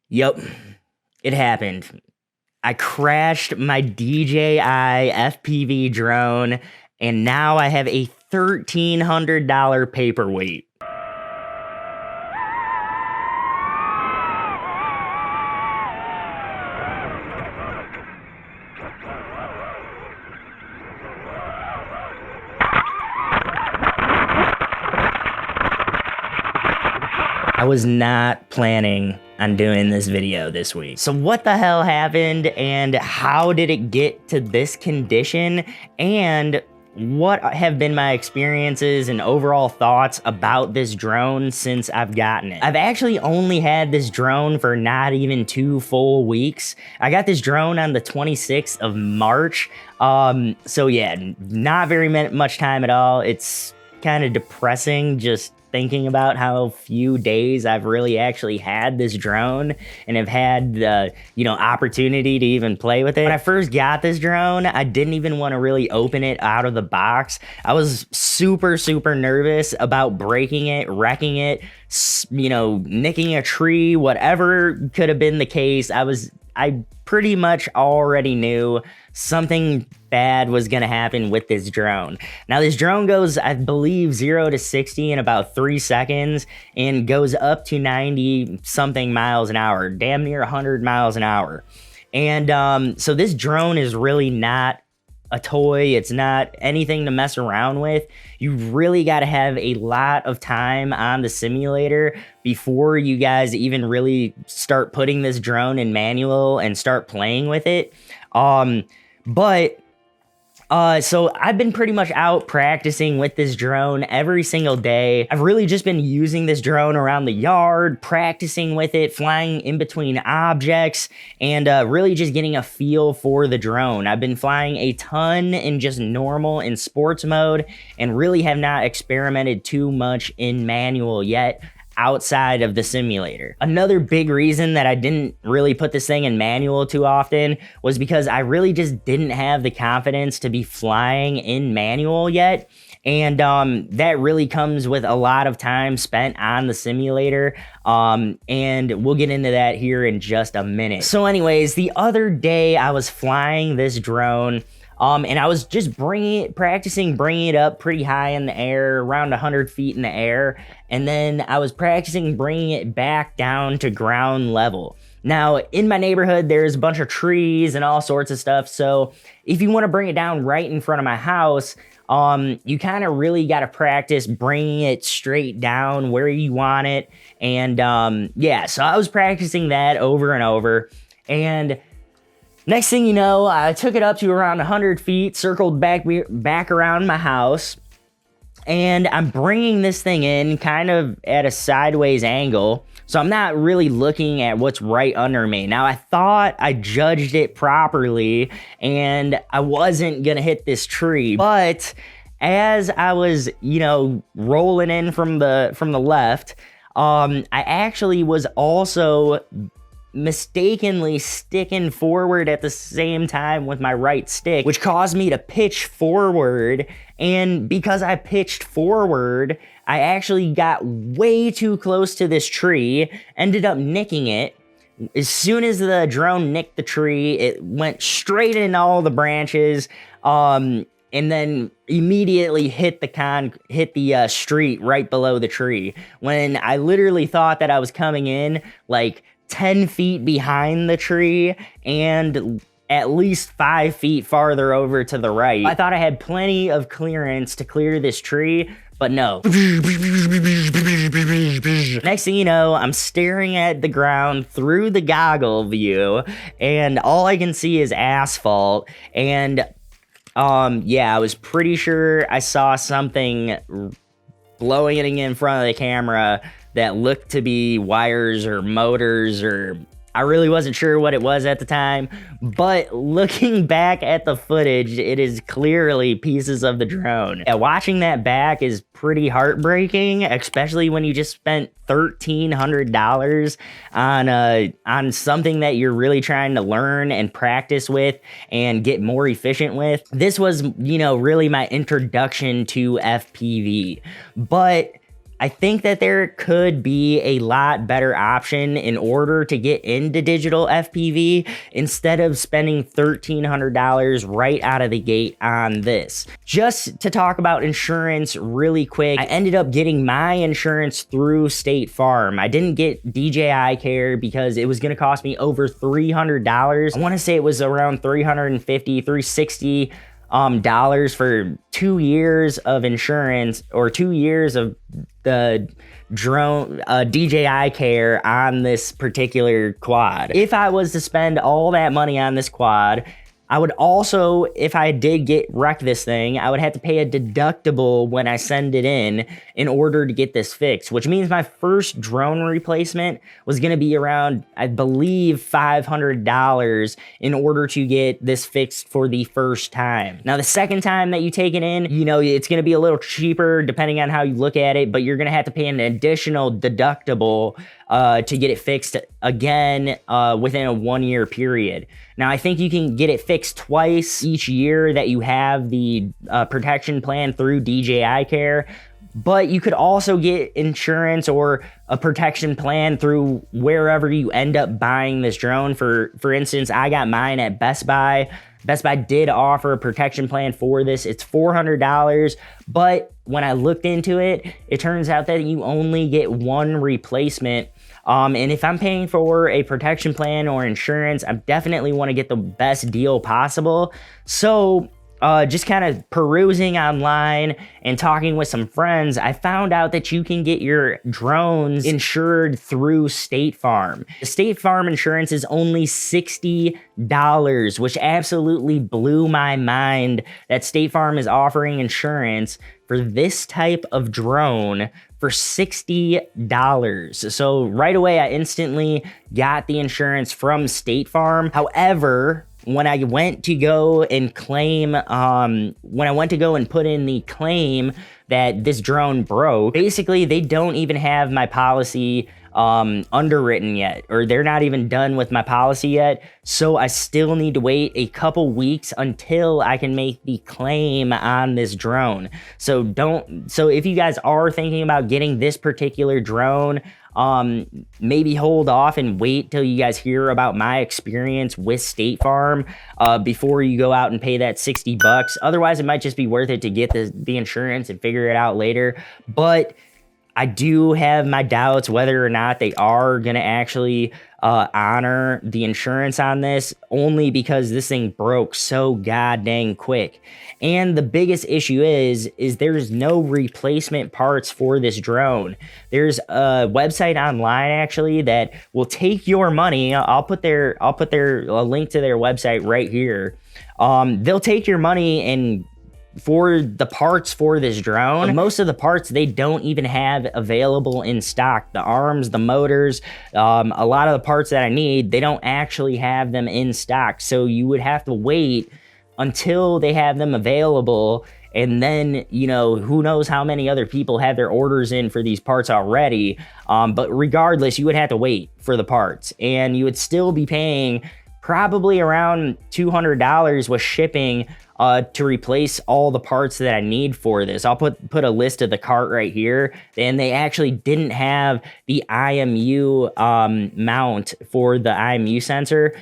Yep, it happened. I crashed my DJI FPV drone, and now I have a $1,300 paperweight. I was not planning on doing this video this week. So what the hell happened, and how did it get to this condition, and what have been my experiences and overall thoughts about this drone since I've gotten it? I've actually only had this drone for not even 2 full weeks. I got this drone on the 26th of March. So yeah, not very much time at all. It's kind of depressing just thinking about how few days I've really actually had this drone and have had the, opportunity to even play with it. When I first got this drone, I didn't even want to really open it out of the box. I was super nervous about breaking it, wrecking it, nicking a tree, whatever could have been the case. I pretty much already knew something bad was gonna happen with this drone. Now this drone goes, I believe, 0 to 60 in about 3 seconds and goes up to 90 something miles an hour, damn near 100 miles an hour. And so this drone is really not a toy. It's not anything to mess around with. You really got to have a lot of time on the simulator before you guys even really start putting this drone in manual and start playing with it. So I've been pretty much out practicing with this drone every single day. I've really just been using this drone around the yard, practicing with it, flying in between objects, and really just getting a feel for the drone. I've been flying a ton in just normal and sports mode, and really have not experimented too much in manual yet, outside of the simulator. Another big reason that I didn't really put this thing in manual too often was because I really just didn't have the confidence to be flying in manual yet. And that really comes with a lot of time spent on the simulator. And we'll get into that here in just a minute. So anyways, the other day I was flying this drone, and I was just practicing bringing it up pretty high in the air, around 100 feet in the air. And then I was practicing bringing it back down to ground level. Now, in my neighborhood, there's a bunch of trees and all sorts of stuff. So if you want to bring it down right in front of my house, you kind of really got to practice bringing it straight down where you want it. And yeah, so I was practicing that over and over. And next thing you know, I took it up to around 100 feet, circled back around my house, and I'm bringing this thing in kind of at a sideways angle, so I'm not really looking at what's right under me. Now, I thought I judged it properly, and I wasn't gonna hit this tree, but as I was, rolling in from the left, I actually was also mistakenly sticking forward at the same time with my right stick, which caused me to pitch forward. And because I pitched forward, I actually got way too close to this tree, ended up nicking it. As soon as the drone nicked the tree, it went straight in all the branches, and then immediately hit the street right below the tree, when I literally thought that I was coming in like 10 feet behind the tree and at least 5 feet farther over to the right. I thought I had plenty of clearance to clear this tree, but no. Next thing you know, I'm staring at the ground through the goggle view, and all I can see is asphalt. And yeah, I was pretty sure I saw something blowing it in front of the camera that looked to be wires or motors, or I really wasn't sure what it was at the time. But looking back at the footage, it is clearly pieces of the drone. Yeah, watching that back is pretty heartbreaking, especially when you just spent $1,300 on something that you're really trying to learn and practice with and get more efficient with. This was, really my introduction to FPV. But I think that there could be a lot better option in order to get into digital FPV instead of spending $1,300 right out of the gate on this. Just to talk about insurance really quick, I ended up getting my insurance through State Farm. I didn't get DJI Care because it was going to cost me over $300. I want to say it was around $350, $360 dollars for 2 years of insurance, or 2 years of the drone DJI Care on this particular quad. If I was to spend all that money on this quad, I would also, if I did get wreck this thing, I would have to pay a deductible when I send it in order to get this fixed, which means my first drone replacement was going to be around, I believe, $500 in order to get this fixed for the first time. Now, the second time that you take it in, you know, it's going to be a little cheaper depending on how you look at it, but you're going to have to pay an additional deductible to get it fixed again within a 1 year period. Now, I think you can get it fixed twice each year that you have the protection plan through DJI Care, but you could also get insurance or a protection plan through wherever you end up buying this drone. For instance, I got mine at Best Buy. Best Buy did offer a protection plan for this. It's $400, but when I looked into it, it turns out that you only get one replacement. And if I'm paying for a protection plan or insurance, I definitely want to get the best deal possible. So just kind of perusing online and talking with some friends, I found out that you can get your drones insured through State Farm. The State Farm insurance is only $60, which absolutely blew my mind that State Farm is offering insurance for this type of drone for $60. So right away, I instantly got the insurance from State Farm. However, when I went to go and claim, when I went to go and put in the claim that this drone broke, basically they don't even have my policy underwritten yet, or they're not even done with my policy yet. So I still need to wait a couple weeks until I can make the claim on this drone. So if you guys are thinking about getting this particular drone, maybe hold off and wait till you guys hear about my experience with State Farm before you go out and pay that $60. Otherwise, it might just be worth it to get the insurance and figure it out later. But I do have my doubts whether or not they are going to actually honor the insurance on this, only because this thing broke so god dang quick. And the biggest issue is there's no replacement parts for this drone. There's a website online actually that will take your money. I'll put a link to their website right here. They'll take your money and for the parts for this drone, most of the parts they don't even have available in stock. The arms, the motors, a lot of the parts that I need, they don't actually have them in stock. So you would have to wait until they have them available. And then, you know, who knows how many other people have their orders in for these parts already. But regardless, you would have to wait for the parts, and you would still be paying probably around $200 with shipping to replace all the parts that I need for this. I'll put a list of the cart right here, and they actually didn't have the IMU mount for the IMU sensor,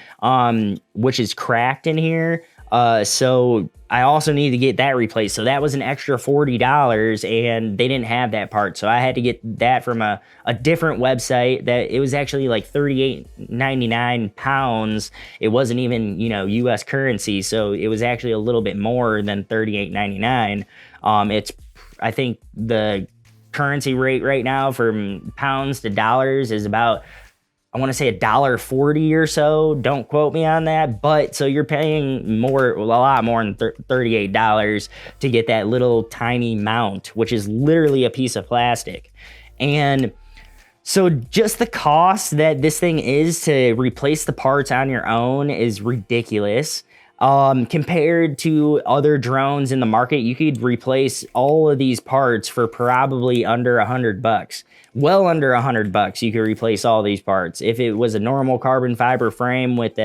which is cracked in here. So I also need to get that replaced. So that was an extra $40, and they didn't have that part. So I had to get that from a different website that it was actually like £38.99. It wasn't even, you know, US currency. So it was actually a little bit more than $38.99. I think the currency rate right now from pounds to dollars is about, I want to say $1.40 or so. Don't quote me on that. But so you're paying a lot more than $38 to get that little tiny mount, which is literally a piece of plastic. And so just the cost that this thing is to replace the parts on your own is ridiculous. Compared to other drones in the market, you could replace all of these parts for probably under $100. Well under $100, you could replace all these parts. If it was a normal carbon fiber frame with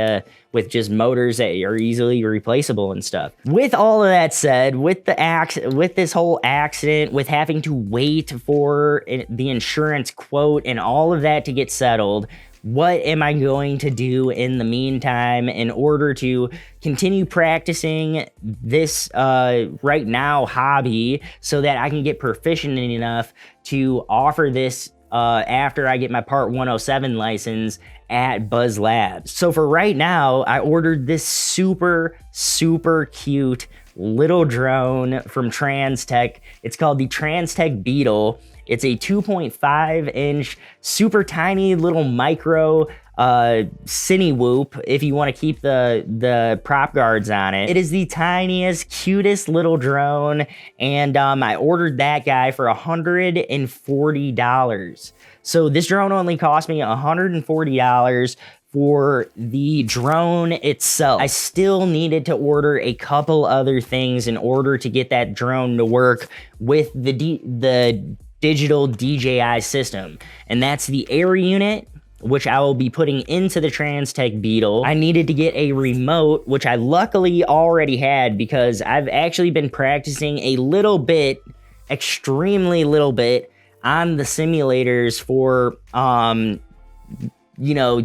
just motors that are easily replaceable and stuff. With all of that said, with this whole accident, with having to wait for the insurance quote and all of that to get settled, what am I going to do in the meantime in order to continue practicing this right now hobby so that I can get proficient enough to offer this after I get my Part 107 license at Buzz Labs? So for right now, I ordered this super, super cute little drone from Transtech. It's called the Transtech Beetle. It's a 2.5 inch, super tiny little micro Cine Whoop if you want to keep the prop guards on it. It is the tiniest, cutest little drone, and I ordered that guy for $140. So this drone only cost me $140 for the drone itself. I still needed to order a couple other things in order to get that drone to work with the digital DJI system, and that's the air unit, which I will be putting into the Transtech Beetle. I needed to get a remote, which I luckily already had because I've actually been practicing a little bit, extremely little bit, on the simulators for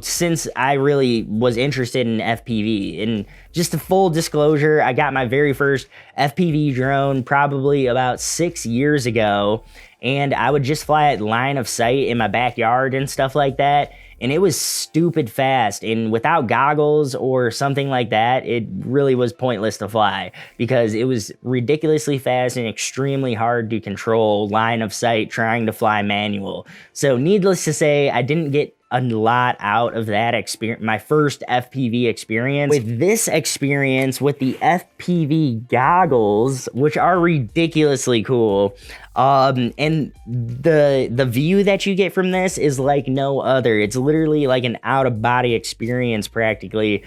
since I really was interested in FPV. And just a full disclosure, I got my very first FPV drone probably about 6 years ago, and I would just fly at line of sight in my backyard and stuff like that, and it was stupid fast, and without goggles or something like that, it really was pointless to fly because it was ridiculously fast and extremely hard to control line of sight trying to fly manual. So needless to say, I didn't get a lot out of that experience, my first FPV experience. With this experience, with the FPV goggles, which are ridiculously cool, and the view that you get from this is like no other. It's literally like an out-of-body experience practically.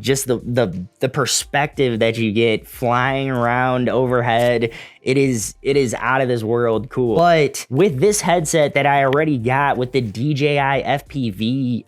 Just the perspective that you get flying around overhead, it is out of this world cool. But with this headset that I already got with the DJI FPV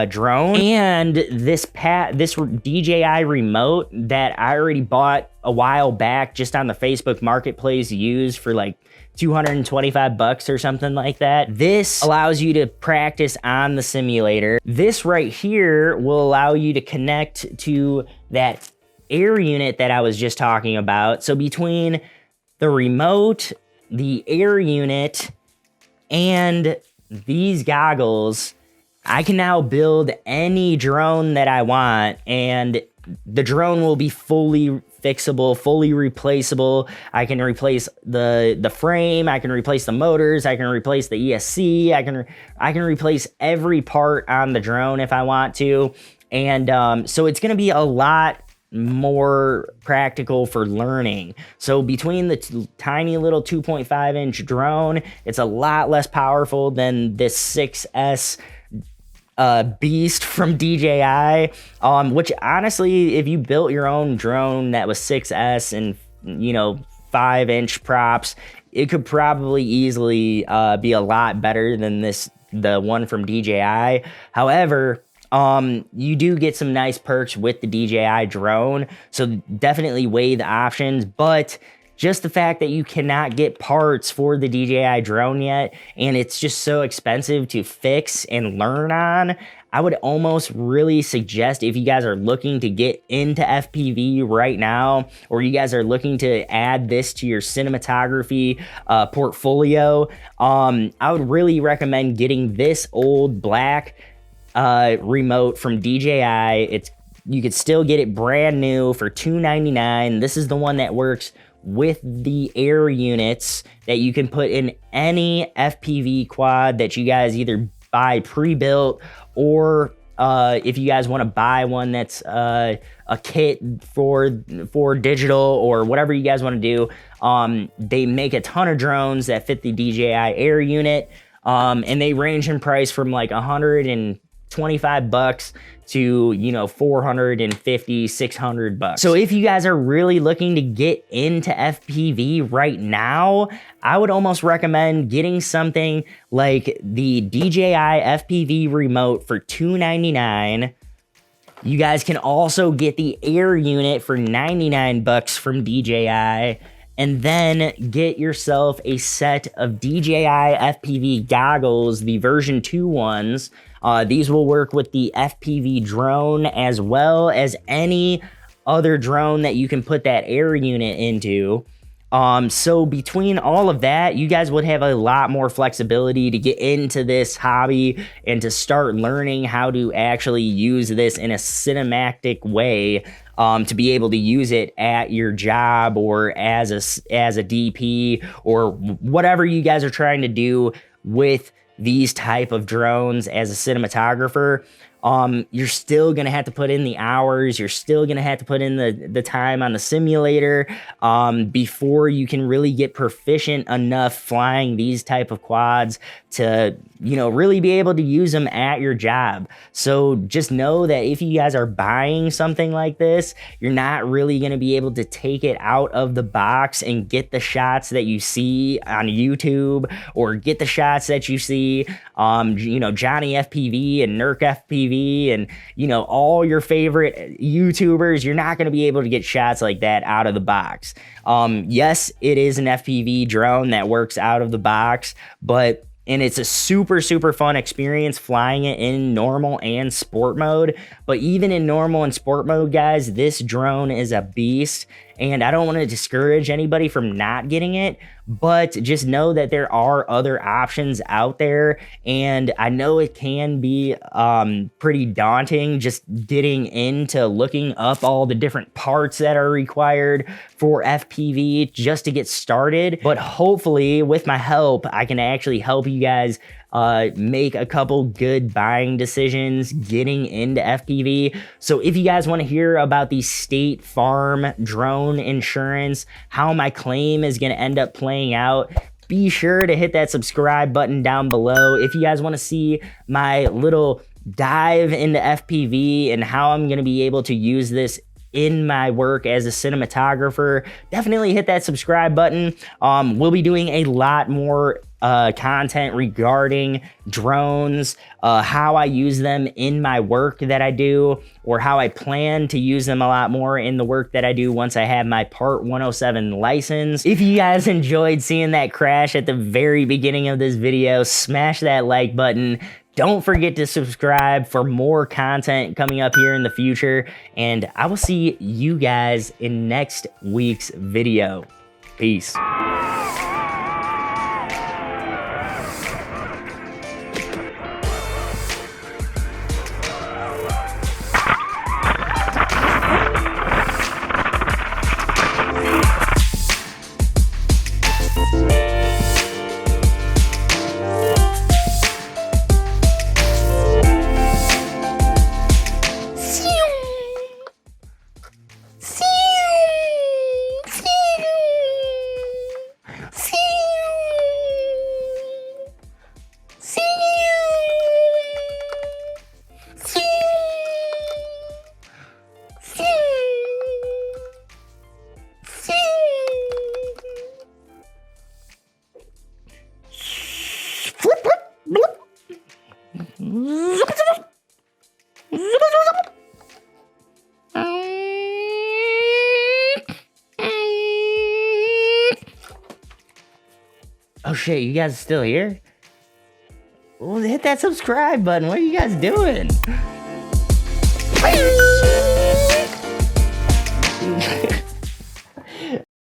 drone and this DJI remote that I already bought a while back just on the Facebook Marketplace used for like $225 or something like that. This allows you to practice on the simulator. This right here will allow you to connect to that air unit that I was just talking about. So between the remote, the air unit, and these goggles, I can now build any drone that I want, and the drone will be fully fixable, fully replaceable. I can replace the frame, I can replace the motors, I can replace the ESC, I can replace every part on the drone if I want to. And so it's gonna be a lot more practical for learning. So between the tiny little 2.5 inch drone, it's a lot less powerful than this 6S beast from DJI, which honestly, if you built your own drone that was 6S and 5 inch props, it could probably easily be a lot better than the one from DJI. However, you do get some nice perks with the DJI drone, so definitely weigh the options. But just the fact that you cannot get parts for the DJI drone yet, and it's just so expensive to fix and learn on, I would almost really suggest, if you guys are looking to get into FPV right now, or you guys are looking to add this to your cinematography portfolio, I would really recommend getting this old black remote from DJI. You could still get it brand new for $299. This is the one that works with the air units that you can put in any FPV quad that you guys either buy pre-built, or if you guys want to buy one that's a kit for digital or whatever you guys want to do. They make a ton of drones that fit the DJI air unit, and they range in price from like $120 25 bucks to, you know, 450, 600 bucks. So if you guys are really looking to get into FPV right now, I would almost recommend getting something like the DJI FPV remote for $299. You guys can also get the Air unit for 99 bucks from DJI, and then get yourself a set of DJI FPV goggles, the version 2 ones. These will work with the FPV drone as well as any other drone that you can put that Air unit into. So between all of that, you guys would have a lot more flexibility to get into this hobby and to start learning how to actually use this in a cinematic way, to be able to use it at your job or as a DP or whatever you guys are trying to do with these type of drones as a cinematographer. You're still gonna have to put in the hours, you're still gonna have to put in the time on the simulator before you can really get proficient enough flying these type of quads to, you know, really be able to use them at your job. So just know that if you guys are buying something like this, you're not really gonna be able to take it out of the box and get the shots that you see on YouTube or get the shots that you see, you know, Johnny FPV and Nurk FPV and, you know, all your favorite YouTubers. You're not going to be able to get shots like that out of the box. Yes, it is an FPV drone that works out of the box, and it's a super, super fun experience flying it in normal and sport mode. But even in normal and sport mode, guys, this drone is a beast. And I don't want to discourage anybody from not getting it, but just know that there are other options out there. And I know it can be pretty daunting just getting into looking up all the different parts that are required for FPV just to get started. But hopefully with my help, I can actually help you guys make a couple good buying decisions getting into FPV. So if you guys want to hear about the State Farm drone insurance, how my claim is going to end up playing out, be sure to hit that subscribe button down below. If you guys want to see my little dive into FPV and how I'm going to be able to use this in my work as a cinematographer, definitely hit that subscribe button. We'll be doing a lot more content regarding drones, how I use them in my work that I do, or how I plan to use them a lot more in the work that I do once I have my Part 107 license. If you guys enjoyed seeing that crash at the very beginning of this video, smash that like button. Don't forget to subscribe for more content coming up here in the future, and I will see you guys in next week's video. Peace. Oh shit, you guys still here? Well, hit that subscribe button. What are you guys doing?